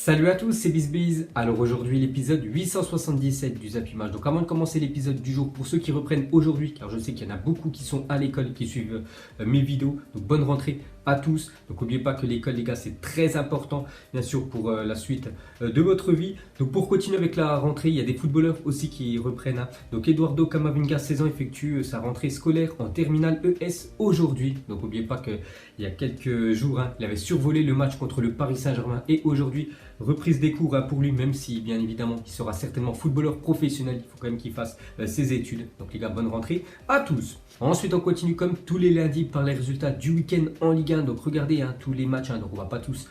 Salut à tous, c'est BizBiz. Alors aujourd'hui l'épisode 877 du Zap Image. Donc avant de commencer l'épisode du jour, pour ceux qui reprennent aujourd'hui, car je sais qu'il y en a beaucoup qui sont à l'école, qui suivent mes vidéos, donc bonne rentrée à tous. Donc n'oubliez pas que l'école les gars c'est très important bien sûr pour la suite de votre vie. Donc pour continuer avec la rentrée, il y a des footballeurs aussi qui reprennent, hein. Donc Eduardo Camavinga 16 ans effectue sa rentrée scolaire en terminale ES aujourd'hui. Donc n'oubliez pas qu'il y a quelques jours, hein, il avait survolé le match contre le Paris Saint-Germain et aujourd'hui reprise des cours, hein, pour lui, même si bien évidemment il sera certainement footballeur professionnel, il faut quand même qu'il fasse ses études. Donc les gars, bonne rentrée à tous. Ensuite on continue comme tous les lundis par les résultats du week-end en Ligue 1. Donc regardez, hein, tous les matchs, hein, donc on va pas tous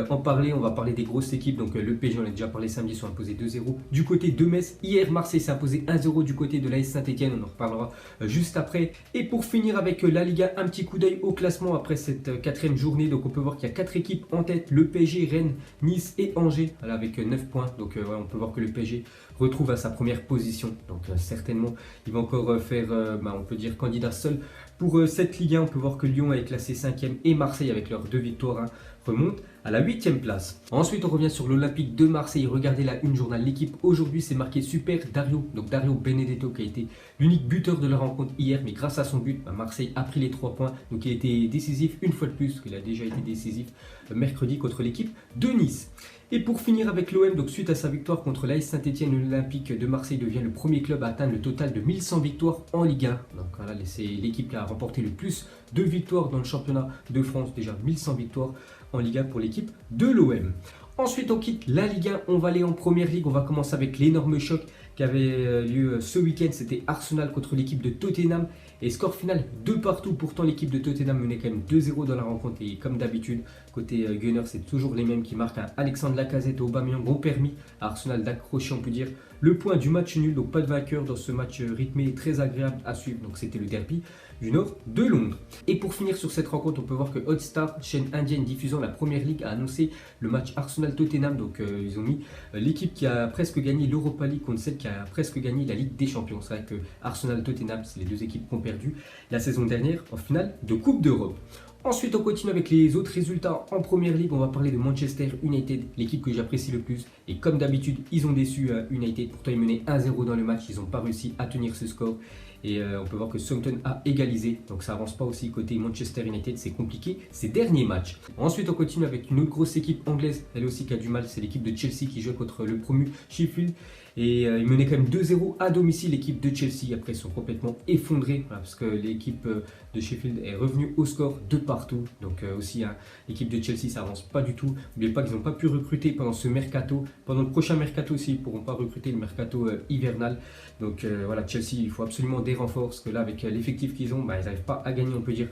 en parler, on va parler des grosses équipes. Donc le PSG, on a déjà parlé samedi, sont imposés 2-0 du côté de Metz. Hier Marseille s'est imposé 1-0 du côté de l'AS Saint-Etienne, on en reparlera juste après. Et pour finir avec la Ligue 1, un petit coup d'œil au classement après cette quatrième journée. Donc on peut voir qu'il y a 4 équipes en tête, le PSG, Rennes, Nice et Angers, voilà, avec 9 points. Donc on peut voir que le PSG retrouve à sa première position. Donc certainement il va encore faire, on peut dire, candidat seul pour cette Ligue 1. On peut voir que Lyon est classé 5e et Marseille avec leurs 2 victoires, hein, remonte à la 8e place. Ensuite on revient sur l'Olympique de Marseille. Regardez la une journal, l'équipe aujourd'hui c'est marqué Super Dario. Donc Dario Benedetto qui a été l'unique buteur de la rencontre hier, mais grâce à son but, Marseille a pris les 3 points. Donc il a été décisif une fois de plus, qu'il a déjà été décisif mercredi contre l'équipe de Nice. Et pour finir avec l'OM, donc suite à sa victoire contre l'AS Saint-Etienne, l'Olympique de Marseille devient le premier club à atteindre le total de 1100 victoires en Ligue 1. Donc voilà, c'est l'équipe qui a remporté le plus de victoires dans le championnat de France, déjà 1100 victoires en Ligue 1 pour l'équipe de l'OM. Ensuite on quitte la Ligue 1, on va aller en Première Ligue, on va commencer avec l'énorme choc qui avait lieu ce week-end, c'était Arsenal contre l'équipe de Tottenham. Et score final 2 partout, pourtant l'équipe de Tottenham menait quand même 2-0 dans la rencontre. Et comme d'habitude, côté Gunner, c'est toujours les mêmes qui marquent, hein. Alexandre Lacazette et Aubameyang ont permis à Arsenal d'accrocher, on peut dire, le point du match nul. Donc pas de vainqueur dans ce match rythmé et très agréable à suivre. Donc c'était le derby du nord de Londres. Et pour finir sur cette rencontre, on peut voir que Hotstar, chaîne indienne diffusant la Première Ligue, a annoncé le match Arsenal-Tottenham. Donc ils ont mis l'équipe qui a presque gagné l'Europa League contre celle qui a presque gagné la Ligue des Champions. C'est vrai que Arsenal-Tottenham, c'est les deux équipes qui ont perdu la saison dernière en finale de Coupe d'Europe. Ensuite, on continue avec les autres résultats en Première Ligue. On va parler de Manchester United, l'équipe que j'apprécie le plus. Et comme d'habitude, ils ont déçu United. Pourtant, ils menaient 1-0 dans le match. Ils n'ont pas réussi à tenir ce score. Et on peut voir que Southampton a égalisé. Donc ça avance pas aussi côté Manchester United. C'est compliqué ces derniers matchs. Ensuite, on continue avec une autre grosse équipe anglaise. Elle aussi qui a du mal. C'est l'équipe de Chelsea qui joue contre le promu Sheffield. Et ils menaient quand même 2-0 à domicile, l'équipe de Chelsea. Après, ils sont complètement effondrés, voilà, parce que l'équipe de Sheffield est revenue au score de partout. Donc aussi, hein, l'équipe de Chelsea, ça avance pas du tout. N'oubliez pas qu'ils n'ont pas pu recruter pendant ce mercato. Pendant le prochain mercato aussi, ils ne pourront pas recruter le mercato hivernal. Donc voilà, Chelsea, il faut absolument des renforts, parce que là, avec l'effectif qu'ils ont, ils n'arrivent pas à gagner, on peut dire,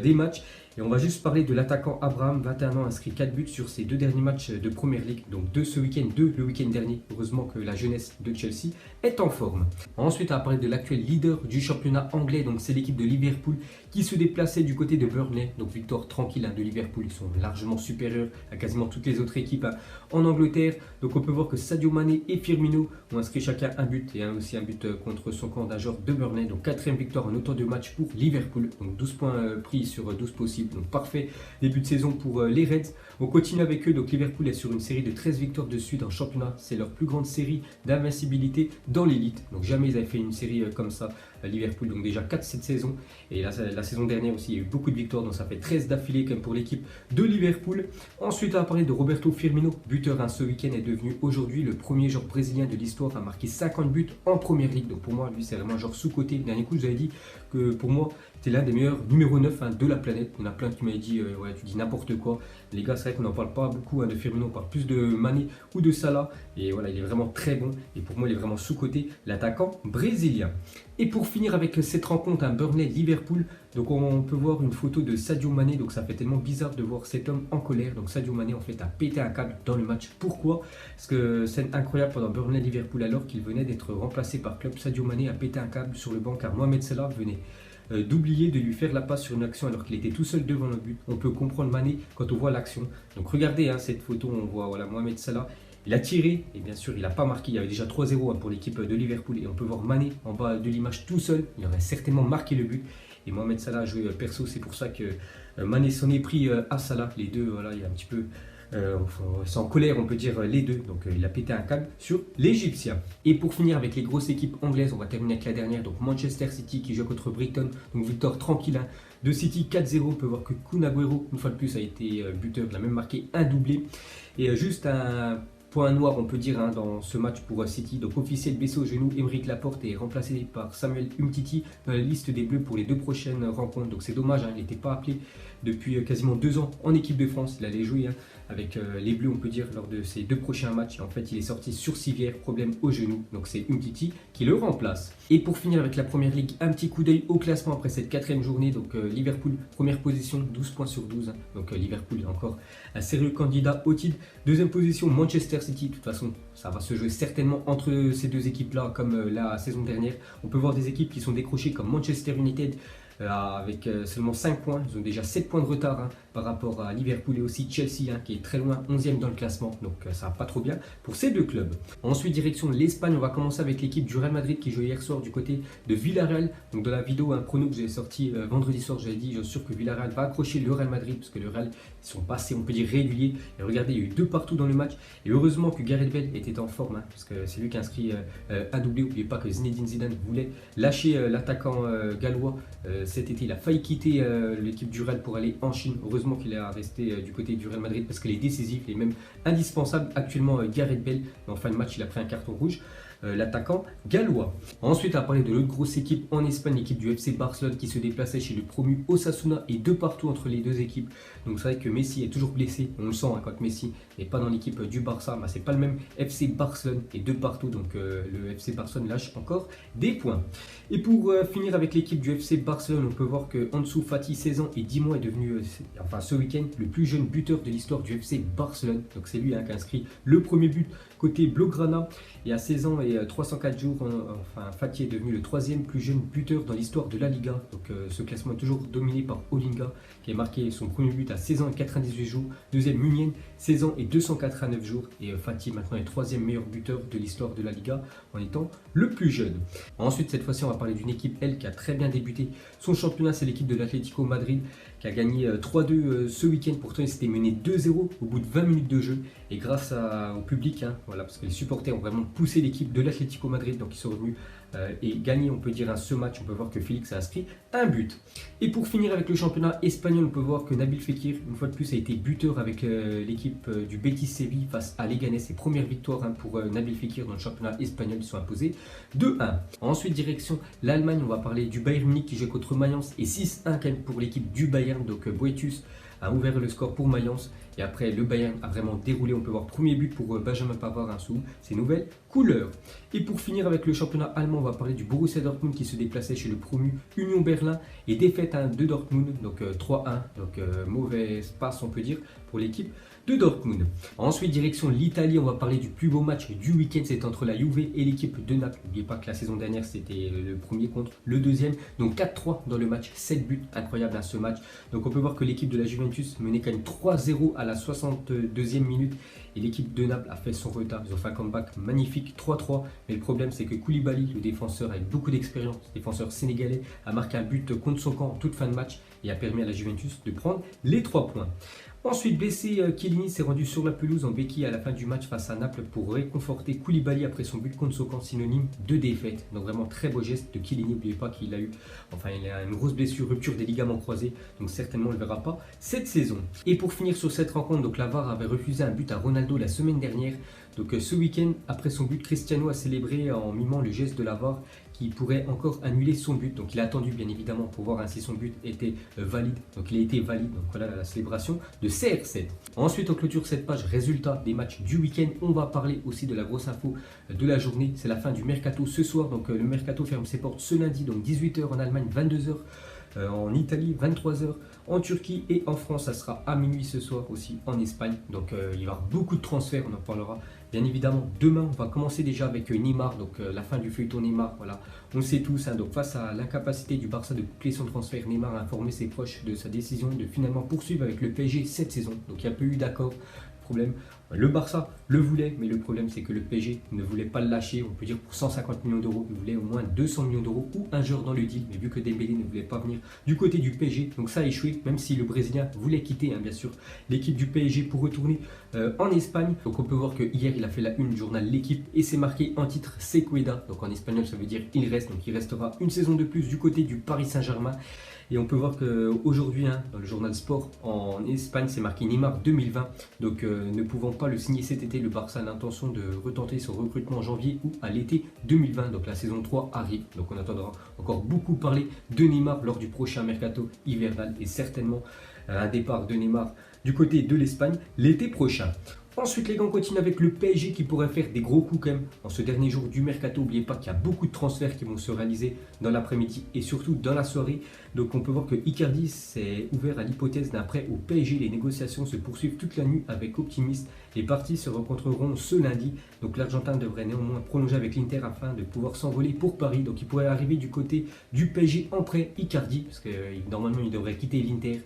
des matchs. Et on va juste parler de l'attaquant Abraham, 21 ans, inscrit 4 buts sur ses 2 derniers matchs de Première Ligue. Donc 2 ce week-end, 2 le week-end dernier. Heureusement que la jeunesse de Chelsea est en forme. Ensuite, on va parler de l'actuel leader du championnat anglais. Donc c'est l'équipe de Liverpool qui se déplaçait du côté de Burnley. Donc victoire tranquille, hein, de Liverpool. Ils sont largement supérieurs à quasiment toutes les autres équipes, hein, en Angleterre. Donc on peut voir que Sadio Mané et Firmino ont inscrit chacun un but et aussi un but contre son camp d'un joueur de Burnley. Donc 4e victoire en autant de matchs pour Liverpool. Donc 12 points pris sur 12 possibles. Donc parfait début de saison pour les Reds. On continue avec eux. Donc Liverpool est sur une série de 13 victoires de suite en championnat. C'est leur plus grande série d'invincibilité dans l'élite. Donc jamais ils avaient fait une série comme ça, Liverpool. Donc déjà 4 cette saison. Et la saison dernière aussi, il y a eu beaucoup de victoires. Donc ça fait 13 d'affilée quand même pour l'équipe de Liverpool. Ensuite, on va parler de Roberto Firmino. Buteur, hein, ce week-end est devenu aujourd'hui le premier joueur brésilien de l'histoire à marquer 50 buts en Première Ligue. Donc pour moi, lui, c'est vraiment un joueur sous-coté. Le dernier coup, je vous avais dit que pour moi, c'était l'un des meilleurs numéro 9, hein, de la planète. On a plein qui m'avaient dit, ouais, tu dis n'importe quoi. Les gars, c'est vrai qu'on n'en parle pas beaucoup, hein, de Firmino. On parle plus de Mané ou de Salah. Et voilà, il est vraiment très bon. Et pour moi, il est vraiment sous-coté, l'attaquant brésilien. Et pour finir avec cette rencontre, un Burnley-Liverpool, donc on peut voir une photo de Sadio Mané. Donc ça fait tellement bizarre de voir cet homme en colère. Donc Sadio Mané en fait a pété un câble dans le match. Pourquoi? Parce que scène incroyable pendant Burnley-Liverpool, alors qu'il venait d'être remplacé par club, Sadio Mané a pété un câble sur le banc car Mohamed Salah venait d'oublier de lui faire la passe sur une action alors qu'il était tout seul devant le but. On peut comprendre Mané quand on voit l'action. Donc regardez, hein, cette photo, on voit voilà, Mohamed Salah. Il a tiré et bien sûr il n'a pas marqué. Il y avait déjà 3-0, hein, pour l'équipe de Liverpool. Et on peut voir Mané en bas de l'image tout seul. Il aurait certainement marqué le but. Et Mohamed Salah a joué perso. C'est pour ça que Mané s'en est pris à Salah. Les deux, voilà, il y a un petit peu c'est en colère, on peut dire les deux. Donc il a pété un câble sur l'Égyptien. Et pour finir avec les grosses équipes anglaises, on va terminer avec la dernière. Donc Manchester City qui joue contre Brighton. Donc victoire tranquille hein, de City 4-0. On peut voir que Kun Agüero, une fois de plus, a été buteur. Il a même marqué un doublé. Et juste un point noir, on peut dire, hein, dans ce match pour City. Donc officiel blessé au genou, Aymeric Laporte est remplacé par Samuel Umtiti dans la liste des Bleus pour les 2 prochaines rencontres. Donc c'est dommage, hein, il n'était pas appelé depuis quasiment 2 ans en équipe de France. Il allait jouer hein, avec les Bleus, on peut dire, lors de ses 2 prochains matchs. Et en fait, il est sorti sur civière, problème au genou. Donc c'est Umtiti qui le remplace. Et pour finir avec la Première Ligue, un petit coup d'œil au classement après cette 4e journée. Donc Liverpool, première position, 12 points sur 12. Hein. Donc Liverpool est encore un sérieux candidat au titre. 2e position, Manchester City. De toute façon, ça va se jouer certainement entre ces 2 équipes-là, comme la saison dernière. On peut voir des équipes qui sont décrochées comme Manchester United, avec seulement 5 points. Ils ont déjà 7 points de retard hein, par rapport à Liverpool et aussi Chelsea hein, qui est très loin, 11e dans le classement. Donc ça va pas trop bien pour ces 2 clubs. Ensuite, direction l'Espagne, on va commencer avec l'équipe du Real Madrid qui jouait hier soir du côté de Villarreal. Donc dans la vidéo, un prono que j'ai sorti vendredi soir, j'avais dit, je suis sûr que Villarreal va accrocher le Real Madrid parce que le Real, ils sont passés, on peut dire, réguliers. Et regardez, il y a eu 2 partout dans le match. Et heureusement que Gareth Bale était en forme hein, parce que c'est lui qui a inscrit un doublé. N'oubliez pas que Zinedine Zidane voulait lâcher l'attaquant gallois cet été. Il a failli quitter l'équipe du Real pour aller en Chine. Heureusement qu'il est resté du côté du Real Madrid parce qu'il est décisif, il est même indispensable. Actuellement, Gareth Bale, en fin de match, il a pris un carton rouge. L'attaquant gallois. Ensuite, on va parler de l'autre grosse équipe en Espagne, l'équipe du FC Barcelone qui se déplaçait chez le promu Osasuna et 2 partout entre les 2 équipes. Donc c'est vrai que Messi est toujours blessé, on le sent hein, quand Messi n'est pas dans l'équipe du Barça, bah, c'est pas le même FC Barcelone et 2 partout, donc le FC Barcelone lâche encore des points. Et pour finir avec l'équipe du FC Barcelone, on peut voir que Ansu Fati, 16 ans et 10 mois, est devenu, enfin ce week-end, le plus jeune buteur de l'histoire du FC Barcelone. Donc c'est lui hein, qui a inscrit le premier but côté Blaugrana. Et à 16 ans et 304 jours, enfin, Fati est devenu le 3e plus jeune buteur dans l'histoire de la Liga. Donc ce classement est toujours dominé par Olinga, qui a marqué son premier but à 16 ans et 98 jours. 2e Munier, 16 ans et 289 jours. Et Fati maintenant est 3e meilleur buteur de l'histoire de la Liga en étant le plus jeune. Ensuite, cette fois-ci, on va parler d'une équipe, elle, qui a très bien débuté son championnat. C'est l'équipe de l'Atlético Madrid qui a gagné 3-2 ce week-end. Pourtant, il s'était mené 2-0 au bout de 20 minutes de jeu. Et grâce au public, hein, voilà, parce que les supporters ont vraiment poussé l'équipe de l'Atlético Madrid. Donc, ils sont revenus et gagné, on peut dire, ce match. On peut voir que Félix a inscrit un but. Et pour finir avec le championnat espagnol, on peut voir que Nabil Fekir, une fois de plus, a été buteur avec l'équipe du Betis Séville face à Leganés. Ses premières victoires hein, pour Nabil Fekir dans le championnat espagnol, ils sont imposés 2-1. Ensuite, direction l'Allemagne, on va parler du Bayern Munich qui joue contre Mayence et 6-1 quand même pour l'équipe du Bayern. Donc Boetius a ouvert le score pour Mayence et après le Bayern a vraiment déroulé. On peut voir premier but pour Benjamin Pavard sous ses nouvelles couleurs. Et pour finir avec le championnat allemand, on va parler du Borussia Dortmund qui se déplaçait chez le promu Union Berlin et défaite de Dortmund, donc 3-1, donc mauvaise passe on peut dire pour l'équipe de Dortmund. Ensuite, direction l'Italie, on va parler du plus beau match du week-end, c'est entre la Juve et l'équipe de Naples. N'oubliez pas que la saison dernière, c'était le premier contre le deuxième, donc 4-3 dans le match, 7 buts, incroyable à ce match. Donc on peut voir que l'équipe de la Juventus menait quand même 3-0 à la 62e minute et l'équipe de Naples a fait son retard. Ils ont fait un comeback magnifique, 3-3, mais le problème c'est que Koulibaly, le défenseur avec beaucoup d'expérience, défenseur sénégalais, a marqué un but contre son camp en toute fin de match et a permis à la Juventus de prendre les 3 points. Ensuite, blessé, Chiellini s'est rendu sur la pelouse en béquille à la fin du match face à Naples pour réconforter Koulibaly après son but contre son camp, synonyme de défaite. Donc vraiment très beau geste de Chiellini. N'oubliez pas qu'il a eu, enfin il a une grosse blessure, rupture des ligaments croisés, donc certainement on ne le verra pas cette saison. Et pour finir sur cette rencontre, donc la VAR avait refusé un but à Ronaldo la semaine dernière. Donc ce week-end, après son but, Cristiano a célébré en mimant le geste de la VAR qui pourrait encore annuler son but. Donc il a attendu bien évidemment pour voir si son but était valide. Donc il a été valide. Donc voilà la célébration de CR7. Ensuite on clôture cette page résultats des matchs du week-end. On va parler aussi de la grosse info de la journée. C'est la fin du mercato ce soir. Donc le mercato ferme ses portes ce lundi. Donc 18 h en Allemagne, 22 h en Italie, 23 h en Turquie et en France. Ça sera à minuit ce soir aussi en Espagne. Donc il va y avoir beaucoup de transferts. On en parlera. Bien évidemment, demain, on va commencer déjà avec Neymar, donc la fin du feuilleton Neymar, voilà. On le sait tous, hein, donc face à l'incapacité du Barça de boucler son transfert, Neymar a informé ses proches de sa décision de finalement poursuivre avec le PSG cette saison. Donc il n'y a pas eu d'accord. Problème, Le Barça le voulait, mais le problème c'est que le PSG ne voulait pas le lâcher, on peut dire pour 150 millions d'euros, il voulait au moins 200 millions d'euros ou un joueur dans le deal, mais vu que Dembélé ne voulait pas venir du côté du PSG, donc ça a échoué, même si le Brésilien voulait quitter bien sûr l'équipe du PSG pour retourner en Espagne. Donc on peut voir que hier il a fait la une du journal L'équipe et c'est marqué en titre Sequeda, donc en espagnol ça veut dire il reste, donc il restera une saison de plus du côté du Paris Saint-Germain. Et on peut voir qu'aujourd'hui, dans le journal Sport en Espagne, c'est marqué Neymar 2020. Donc ne pouvant pas le signer cet été, le Barça a l'intention de retenter son recrutement en janvier ou à l'été 2020. Donc la saison 3 arrive. Donc on attendra encore beaucoup parler de Neymar lors du prochain mercato hivernal et certainement un départ de Neymar du côté de l'Espagne l'été prochain. Ensuite, les gars, on continue avec le PSG qui pourrait faire des gros coups quand même en ce dernier jour du mercato. N'oubliez pas qu'il y a beaucoup de transferts qui vont se réaliser dans l'après-midi et surtout dans la soirée. Donc on peut voir que Icardi s'est ouvert à l'hypothèse d'un prêt au PSG. Les négociations se poursuivent toute la nuit avec optimisme. Les parties se rencontreront ce lundi. Donc l'Argentin devrait néanmoins prolonger avec l'Inter afin de pouvoir s'envoler pour Paris. Donc il pourrait arriver du côté du PSG en prêt Icardi parce que normalement il devrait quitter l'Inter.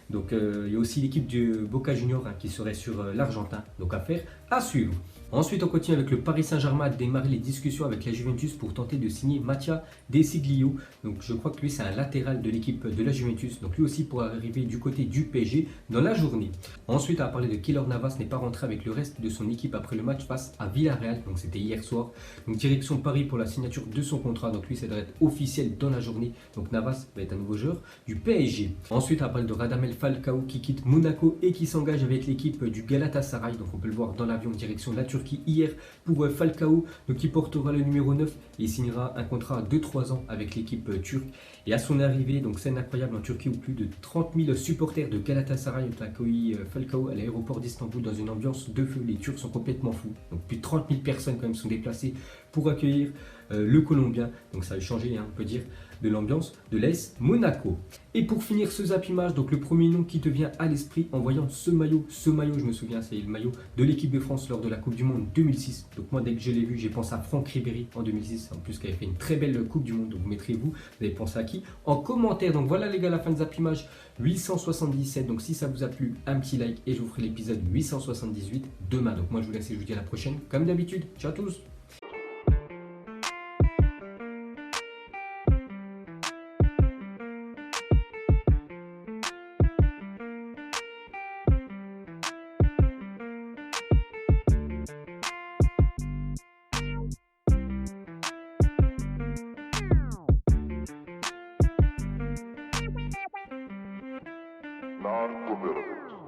Donc il y a aussi l'équipe du Boca Juniors qui serait sur l'Argentin. Donc affaire à suivre. Ensuite, on continue avec le Paris Saint-Germain à démarrer les discussions avec la Juventus pour tenter de signer Mattia De Sciglio. Donc je crois que lui c'est un latéral de l'équipe de la Juventus. Donc lui aussi pourrait arriver du côté du PSG dans la journée. Ensuite, on va parler de Keylor Navas n'est pas rentré avec le reste de son équipe après le match face à Villarreal. Donc c'était hier soir. Donc direction Paris pour la signature de son contrat. Donc lui ça doit être officiel dans la journée. Donc Navas va être un nouveau joueur du PSG. Ensuite, on va parler de Radamel Falcao qui quitte Monaco et qui s'engage avec l'équipe du Galatasaray. Donc on peut le voir dans l'avion direction la Turquie hier pour Falcao, donc qui portera le numéro 9 et il signera un contrat de 3 ans avec l'équipe turque. Et à son arrivée, donc scène incroyable en Turquie où plus de 30 000 supporters de Galatasaray ont accueilli Falcao à l'aéroport d'Istanbul dans une ambiance de feu. Les Turcs sont complètement fous. Donc plus de 30 000 personnes quand même sont déplacées pour accueillir le Colombien. Donc ça a changé, on peut dire, de l'ambiance de l'AS Monaco. Et pour finir ce zappimage, donc le premier nom qui te vient à l'esprit en voyant ce maillot, je me souviens, c'est le maillot de l'équipe de France lors de la Coupe du Monde 2006. Donc moi, dès que je l'ai vu, j'ai pensé à Franck Ribéry en 2006, en plus qui avait fait une très belle Coupe du Monde. Donc vous mettrez vous avez pensé à qui en commentaire. Donc voilà les gars, la fin de zappimage 877. Donc si ça vous a plu, un petit like et je vous ferai l'épisode 878 demain. Donc moi je vous laisse et je vous dis à la prochaine. Comme d'habitude, ciao à tous. Non-committal.